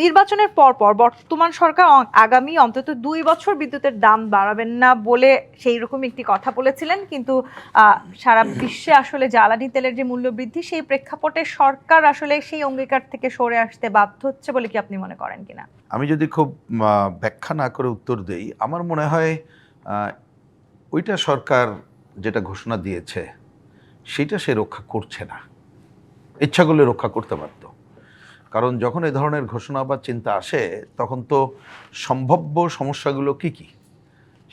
নির্বাচনের পর বর্তমান সরকার আগামী অন্তত ২ বছর বিদ্যুতের দাম বাড়াবেন না বলে সেই রকম একটি কথা বলেছিলেন, কিন্তু সারা বিশ্বে আসলে জ্বালানি তেলের যে মূল্য বৃদ্ধি, সেই প্রেক্ষাপটে সরকার আসলে সেই অঙ্গীকার থেকে সরে আসতে বাধ্য হচ্ছে বলে কি আপনি মনে করেন কিনা? আমি যদি খুব ব্যাখ্যা না করে উত্তর দেই, আমার মনে হয় ওইটা সরকার যেটা ঘোষণা দিয়েছে সেটা সে রক্ষা করছে না। ইচ্ছা করলে রক্ষা করতে পারত, কারণ যখন এ ধরনের ঘোষণা বা চিন্তা আসে তখন তো সম্ভাব্য সমস্যাগুলো কি কি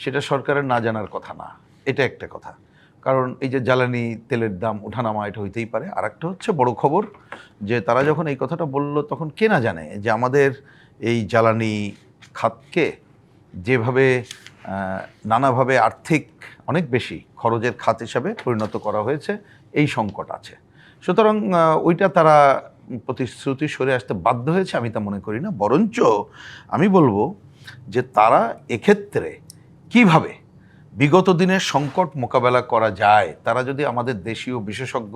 সেটা সরকারের না জানার কথা না। এটা একটা কথা, কারণ এই যে জ্বালানি তেলের দাম ওঠানামা এটা হইতেই পারে। আর একটা হচ্ছে বড় খবর যে তারা যখন এই কথাটা বলল তখন কে না জানে যে আমাদের এই জ্বালানি খাতকে যেভাবে নানাভাবে আর্থিক অনেক বেশি খরচের খাত হিসাবে পরিণত করা হয়েছে, এই সংকট আছে। সুতরাং ওইটা তারা প্রতিশ্রুতি সরে আসতে বাধ্য হয়েছে আমি তা মনে করি না, বরঞ্চ আমি বলবো যে তারা এক্ষেত্রে কিভাবে বিগত দিনের সংকট মোকাবেলা করা যায়, তারা যদি আমাদের দেশীয় বিশেষজ্ঞ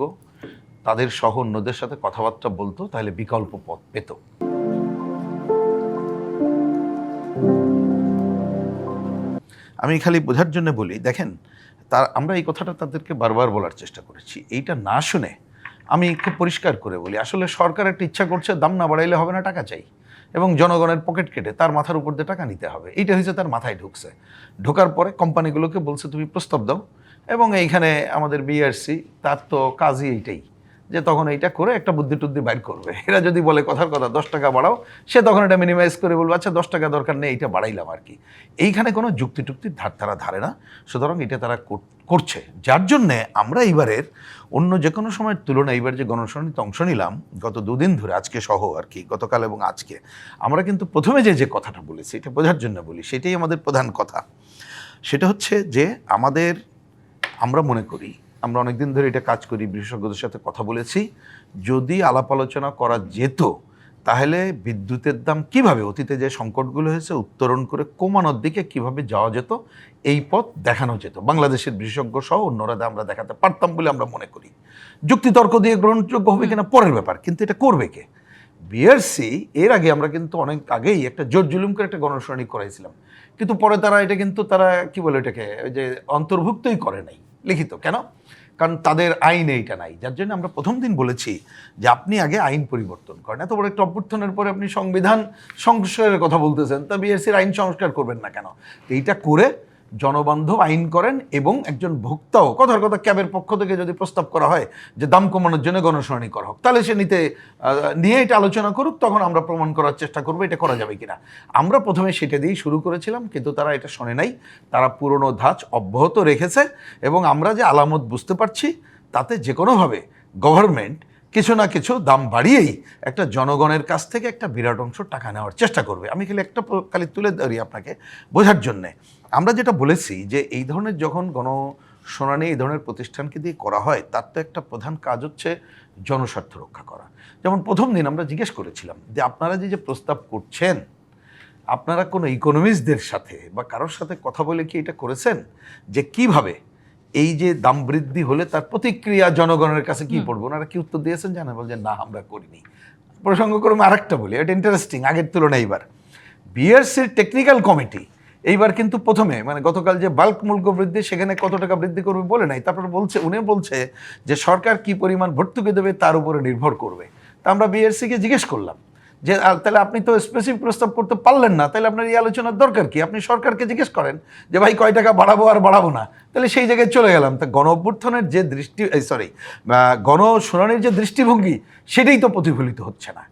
তাদের সহ অন্যদের সাথে কথাবার্তা বলতো তাহলে বিকল্প পথ পেত। আমি খালি বোঝার জন্য বলি, দেখেন আমরা এই কথাটা তাদেরকে বারবার বলার চেষ্টা করেছি। এইটা না শুনে আমি খুব পরিষ্কার করে বলি, আসলে সরকার একটা ইচ্ছা করছে দাম না বাড়াইলে হবে না, টাকা চাই, এবং জনগণের পকেট কেটে তার মাথার উপর দিয়ে টাকা নিতে হবে। এইটা হয়েছে তার মাথায় ঢুকছে। ঢোকার পরে কোম্পানিগুলোকে বলছে তুমি প্রস্তাব দাও, এবং এইখানে আমাদের বিআরসি তার তো কাজই এইটাই যে তখন এইটা করে একটা বুদ্ধি টুদ্ধি বাইর করবে। এরা যদি বলে কথার কথা 10 টাকা বাড়াও, সে তখন এটা মিনিমাইজ করে বলবে আচ্ছা 10 টাকা দরকার নেই, এইটা বাড়াইলাম আর কি। এইখানে কোনো যুক্তি টুক্তির ধার তারা ধারে না, সুতরাং এটা তারা করছে। যার জন্যে আমরা এইবারের অন্য যে কোনো সময়ের তুলনায় এইবার যে গণশুনানিতে অংশ নিলাম গত 2 দিন ধরে, আজকে সহ আর কি, গতকাল এবং আজকে, আমরা কিন্তু প্রথমে যে কথাটা বলেছি এটা বোঝার জন্য বলি, সেটাই আমাদের প্রধান কথা। সেটা হচ্ছে যে আমরা মনে করি, আমরা অনেকদিন ধরে এটা কাজ করি, বিশেষজ্ঞদের সাথে কথা বলেছি, যদি আলাপ আলোচনা করা যেত তাহলে বিদ্যুতের দাম কিভাবে অতীতে যে সংকটগুলো হয়েছে উত্তরণ করে কমানোর দিকে কিভাবে যাওয়া যেত, এই পথ দেখানো যেত। বাংলাদেশের বিশেষজ্ঞ সহ অন্যরা আমরা দেখাতে পারতাম বলে আমরা মনে করি। যুক্তিতর্ক দিয়ে গ্রহণযোগ্য হবে কিনা পরের ব্যাপার, কিন্তু এটা করবে কে? বিআরসি এর আগে আমরা কিন্তু অনেক আগেই একটা জোর জুলুম করে একটা গণশুনানি করাইছিলাম, কিন্তু পরে তারা এটা কিন্তু তারা কি বলে এটাকে যে অন্তর্ভুক্তই করে নাই লিখিত। কেন? কারণ তাদের আইন এইটা নাই। যার জন্য আমরা প্রথম দিন বলেছি যে আপনি আগে আইন পরিবর্তন করেন। এত বড় একটা অভ্যুত্থানের পরে আপনি সংবিধান সংস্কারের কথা বলতেছেন, তা বিএসসির আইন সংস্কার করবেন না কেন? এইটা করে জনবান্ধব আইন করেন, এবং একজন ভোক্তাও কথার কথা ক্যাবের পক্ষ থেকে যদি প্রস্তাব করা হয় যে দাম কমানোর জন্য গণশুনানি করা হোক, তাহলে সে নিয়ে এটা আলোচনা করুক, তখন আমরা প্রমাণ করার চেষ্টা করবো এটা করা যাবে কিনা। আমরা প্রথমে সেটা দিয়েই শুরু করেছিলাম, কিন্তু তারা এটা শোনে নাই। তারা পুরনো ধাঁচ অব্যাহত রেখেছে, এবং আমরা যে আলামত বুঝতে পারছি তাতে যে কোনোভাবে গভর্নমেন্ট কিছু না কিছু দাম বাড়িয়েই একটা জনগণের কাছ থেকে একটা বিরাট অংশ টাকা নেওয়ার চেষ্টা করবে। আমি খালি তুলে ধরি আপনাকে বোঝার জন্যে। আমরা যেটা বলেছি যে এই ধরনের যখন গণশুনানি এই ধরনের প্রতিষ্ঠানকে দিয়ে করা হয়, তার তো একটা প্রধান কাজ হচ্ছে জনস্বার্থ রক্ষা করা। যেমন প্রথম দিন আমরা জিজ্ঞেস করেছিলাম যে আপনারা যে প্রস্তাব করছেন, আপনারা কোনো ইকোনমিস্টদের সাথে বা কারোর সাথে কথা বলে কি এটা করেছেন যে কিভাবে এই যে দাম বৃদ্ধি হলে তার প্রতিক্রিয়া জনগণের কাছে কি পড়বে? ওনারা কি উত্তর দিয়েছেন জানেন? বলছেন না আমরা করিনি। প্রসঙ্গক্রমে আরেকটা বলি, এটা ইন্টারেস্টিং, আগের তুলনায় এইবার বিআরসির টেকনিক্যাল কমিটি এইবার কিন্তু প্রথমে গতকাল যে বাল্ক মূল্য বৃদ্ধি সেখানে কত টাকা বৃদ্ধি করবে বলে নাই, তারপর উনি বলছে যে সরকার কি পরিমাণ ভর্তুকি দেবে তার উপরে নির্ভর করবে। তা আমরা বিআরসিকে জিজ্ঞেস করলাম যে তাহলে আপনি তো স্পেসিফিক প্রস্তাব করতে পারলেন না, তাহলে আপনার এই আলোচনার দরকার কি? আপনি সরকারকে জিজ্ঞেস করেন যে ভাই কয় টাকা বাড়াবো আর বাড়াবো না, তাহলে সেই জায়গায় চলে গেলাম। তা গণঅভ্যুত্থানের যে গণশুনানির যে দৃষ্টিভঙ্গি সেটাই তো প্রতিফলিত হচ্ছে না।